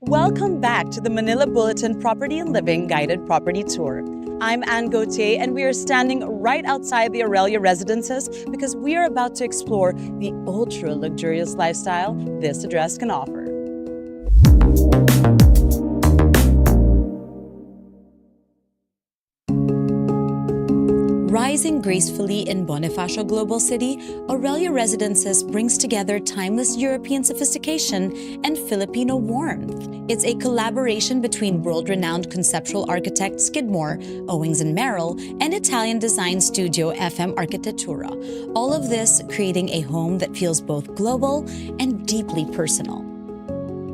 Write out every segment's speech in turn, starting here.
Welcome back to the Manila Bulletin Property and Living Guided Property Tour. I'm Anne Gauthier and we are standing right outside the Aurelia residences because we are about to explore the ultra-luxurious lifestyle this address can offer. Rising gracefully in Bonifacio Global City, Aurelia Residences brings together timeless European sophistication and Filipino warmth. It's a collaboration between world-renowned conceptual architect Skidmore, Owings and Merrill, and Italian design studio FM Architettura. All of this creating a home that feels both global and deeply personal.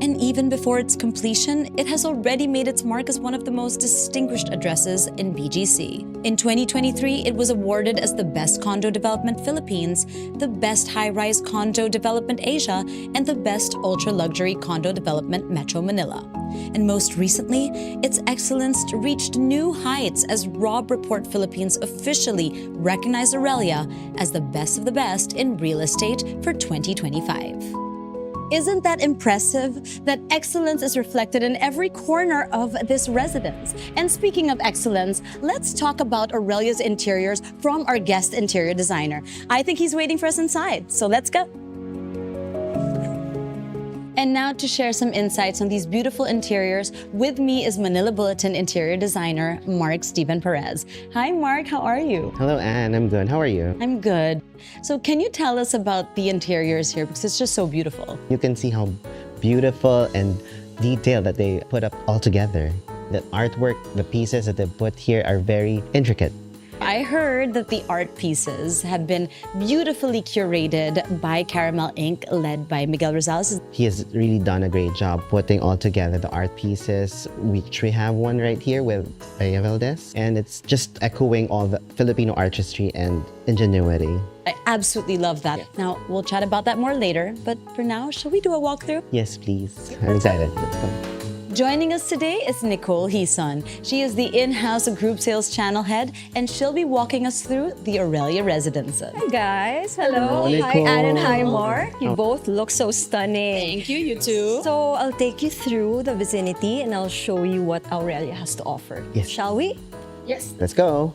And even before its completion, it has already made its mark as one of the most distinguished addresses in BGC. In 2023, it was awarded as the Best Condo Development Philippines, the Best High-Rise Condo Development Asia, and the Best Ultra-Luxury Condo Development Metro Manila. And most recently, its excellence reached new heights as Robb Report Philippines officially recognized Aurelia as the best of the best in real estate for 2025. Isn't that impressive? That excellence is reflected in every corner of this residence. And speaking of excellence, let's talk about Aurelia's interiors from our guest interior designer. I think he's waiting for us inside, so let's go. And now to share some insights on these beautiful interiors, with me is Manila Bulletin interior designer, Mark Steven Perez. Hi Mark, how are you? Hello Anne, I'm good. How are you? I'm good. So can you tell us about the interiors here, because it's just so beautiful. You can see how beautiful and detailed that they put up all together. The artwork, the pieces that they put here are very intricate. I heard that the art pieces have been beautifully curated by Caramel Inc., led by Miguel Rosales. He has really done a great job putting all together the art pieces, which we have one right here with Bea Valdez. And it's just echoing all the Filipino artistry and ingenuity. I absolutely love that. Yeah. Now, we'll chat about that more later, but for now, shall we do a walkthrough? Yes, please. I'm excited. Let's go. Joining us today is Nicole Hison. She is the in-house group sales channel head, and she'll be walking us through the Aurelia residences. Hi guys, hello. Hello, Hi Anne and hi Mark. You both look so stunning. Thank you, you too. So I'll take you through the vicinity and I'll show you what Aurelia has to offer. Yes. Shall we? Yes. Let's go.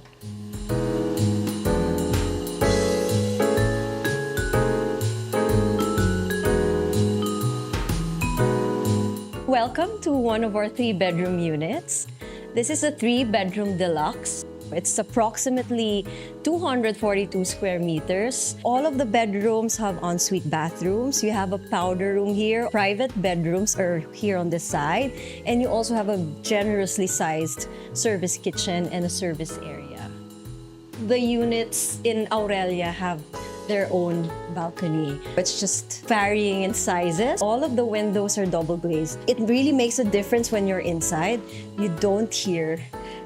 Welcome to one of our 3-bedroom units. This is a 3-bedroom deluxe. It's approximately 242 square meters. All of the bedrooms have ensuite bathrooms. You have a powder room here. Private bedrooms are here on this side. And you also have a generously sized service kitchen and a service area. The units in Aurelia have their own balcony. It's just varying in sizes. All of the windows are double glazed. It really makes a difference when you're inside. You don't hear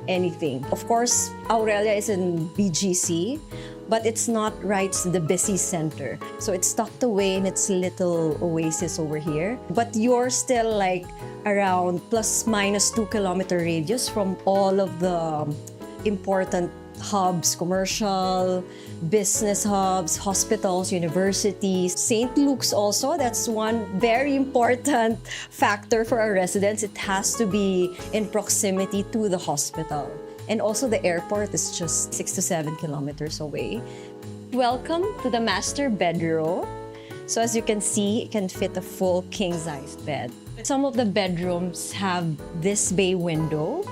anything. Of course, Aurelia is in BGC, but it's not right in the busy center. So it's tucked away in its little oasis over here. But you're still like around plus minus 2-kilometer radius from all of the important hubs, commercial, business hubs, hospitals, universities. St. Luke's also, that's one very important factor for our residents. It has to be in proximity to the hospital. And also the airport is just 6 to 7 kilometers away. Welcome to the master bedroom. So as you can see, it can fit a full king-sized bed. Some of the bedrooms have this bay window.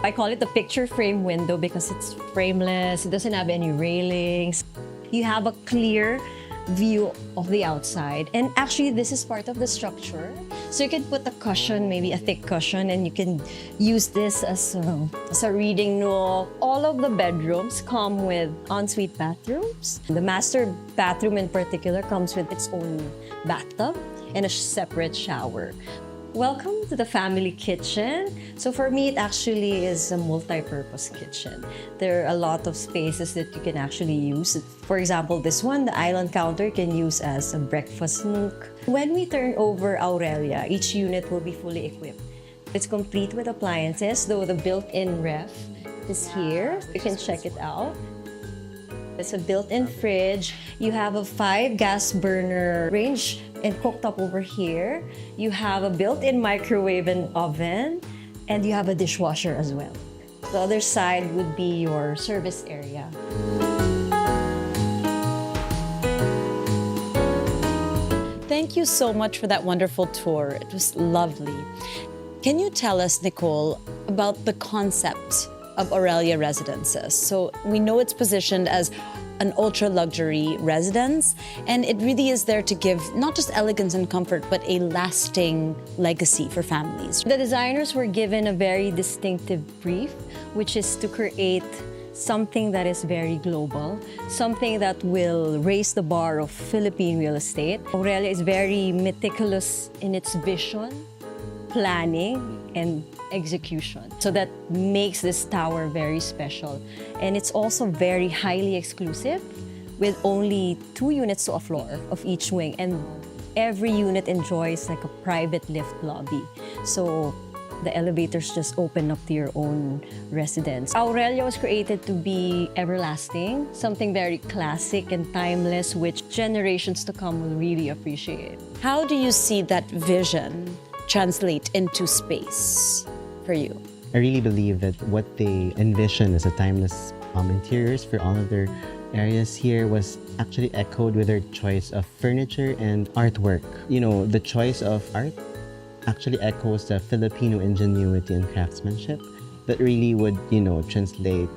I call it the picture frame window because it's frameless, it doesn't have any railings. You have a clear view of the outside. And actually, this is part of the structure. So you can put a cushion, maybe a thick cushion, and you can use this as a reading nook. All of the bedrooms come with ensuite bathrooms. The master bathroom in particular comes with its own bathtub and a separate shower. Welcome to the family kitchen. So for me, it actually is a multi-purpose kitchen. There are a lot of spaces that you can actually use. For example, this one, the island counter, you can use as a breakfast nook. When we turn over Aurelia, each unit will be fully equipped. It's complete with appliances, though the built-in ref is here. You can check it out. It's a built-in fridge. You have a 5 gas burner range and cooktop over here. You have a built-in microwave and oven, and you have a dishwasher as well. The other side would be your service area. Thank you so much for that wonderful tour. It was lovely. Can you tell us, Nicole, about the concept of Aurelia Residences? So we know it's positioned as an ultra-luxury residence, and it really is there to give not just elegance and comfort, but a lasting legacy for families. The designers were given a very distinctive brief, which is to create something that is very global, something that will raise the bar of Philippine real estate. Aurelia is very meticulous in its vision, planning, and execution. So that makes this tower very special. And it's also very highly exclusive, with only 2 units to a floor of each wing. And every unit enjoys like a private lift lobby. So the elevators just open up to your own residence. Aurelia was created to be everlasting, something very classic and timeless, which generations to come will really appreciate. How do you see that vision translate into space for you? I really believe that what they envision as a timeless interiors for all of their areas here was actually echoed with their choice of furniture and artwork. You know, the choice of art actually echoes the Filipino ingenuity and craftsmanship that really would, you know, translate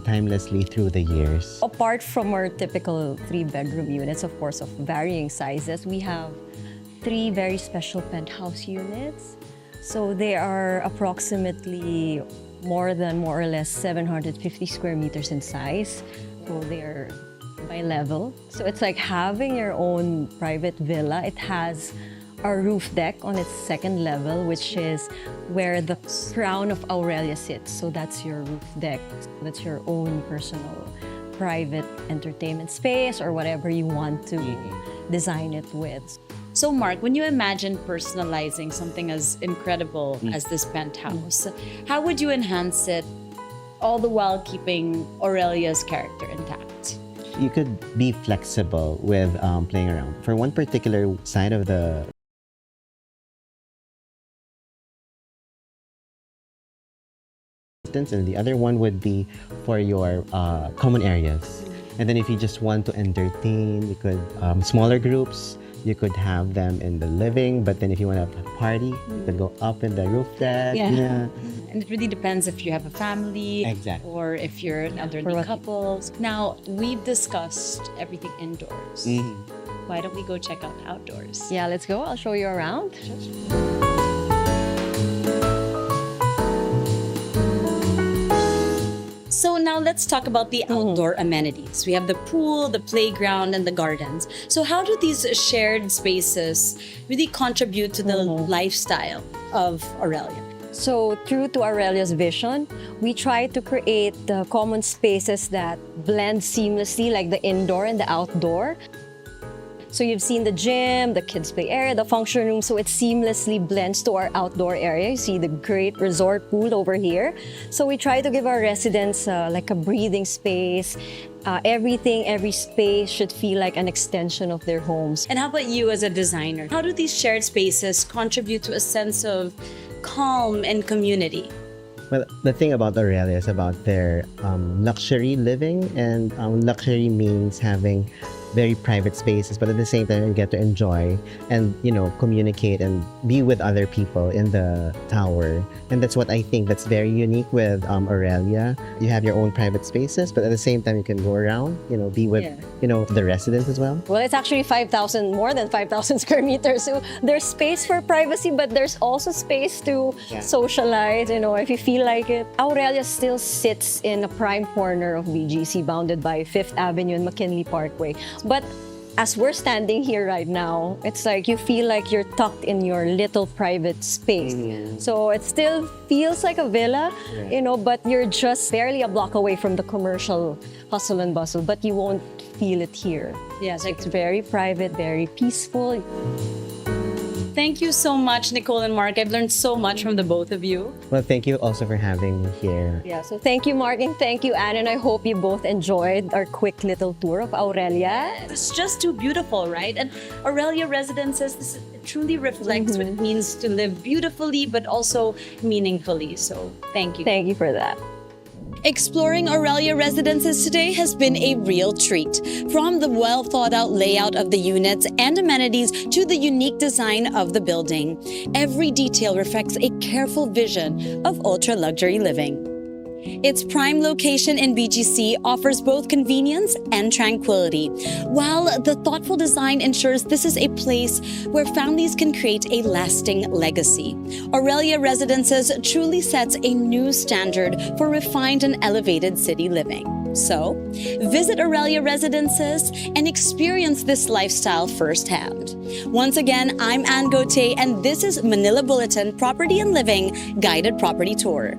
timelessly through the years. Apart from our typical 3-bedroom units, of course, of varying sizes, we have 3 very special penthouse units. So they are approximately more or less 750 square meters in size. So they're by level. So it's like having your own private villa. It has a roof deck on its 2nd level, which is where the crown of Aurelia sits. So that's your roof deck. That's your own personal private entertainment space or whatever you want to design it with. So Mark, when you imagine personalizing something as incredible as this penthouse, how would you enhance it all the while keeping Aurelia's character intact? You could be flexible with playing around. For one particular side of the and the other one would be for your common areas. And then if you just want to entertain, you could smaller groups. You could have them in the living, but then if you want to have a party, you could go up in the roof deck. Yeah. And it really depends if you have a family or if you're an elderly couple. Now, we've discussed everything indoors. Why don't we go check out outdoors? Yeah, let's go. I'll show you around. So now let's talk about the outdoor amenities. We have the pool, the playground, and the gardens. So how do these shared spaces really contribute to the lifestyle of Aurelia? So true to Aurelia's vision, we try to create the common spaces that blend seamlessly, like the indoor and the outdoor. So you've seen the gym, the kids' play area, the function room, so it seamlessly blends to our outdoor area. You see the great resort pool over here. So we try to give our residents like a breathing space. Every space should feel like an extension of their homes. And how about you as a designer? How do these shared spaces contribute to a sense of calm and community? Well, the thing about Aurelia is about their luxury living, and luxury means having very private spaces, but at the same time you get to enjoy and, you know, communicate and be with other people in the tower. And that's what I think that's very unique with Aurelia. You have your own private spaces, but at the same time you can go around, you know, be with, you know, the residents as well. Well, it's actually more than 5,000 square meters. So there's space for privacy, but there's also space to socialize, you know, if you feel like it. Aurelia still sits in a prime corner of BGC, bounded by 5th Avenue and McKinley Parkway. But as we're standing here right now, it's like you feel like you're tucked in your little private space. So it still feels like a villa, you know, but you're just barely a block away from the commercial hustle and bustle, but you won't feel it here. Yes, It's very private, very peaceful. Thank you so much, Nicole and Mark. I've learned so much from the both of you. Well, thank you also for having me here. Yeah, so thank you, Mark, and thank you, Anne, and I hope you both enjoyed our quick little tour of Aurelia. It's just too beautiful, right? And Aurelia Residences, this truly reflects what it means to live beautifully but also meaningfully. So thank you. Thank you for that. Exploring Aurelia Residences today has been a real treat. From the well-thought-out layout of the units and amenities to the unique design of the building, every detail reflects a careful vision of ultra-luxury living. Its prime location in BGC offers both convenience and tranquility, while the thoughtful design ensures this is a place where families can create a lasting legacy. Aurelia Residences truly sets a new standard for refined and elevated city living. So, visit Aurelia Residences and experience this lifestyle firsthand. Once again, I'm Anne Gauthier, and this is Manila Bulletin Property and Living Guided Property Tour.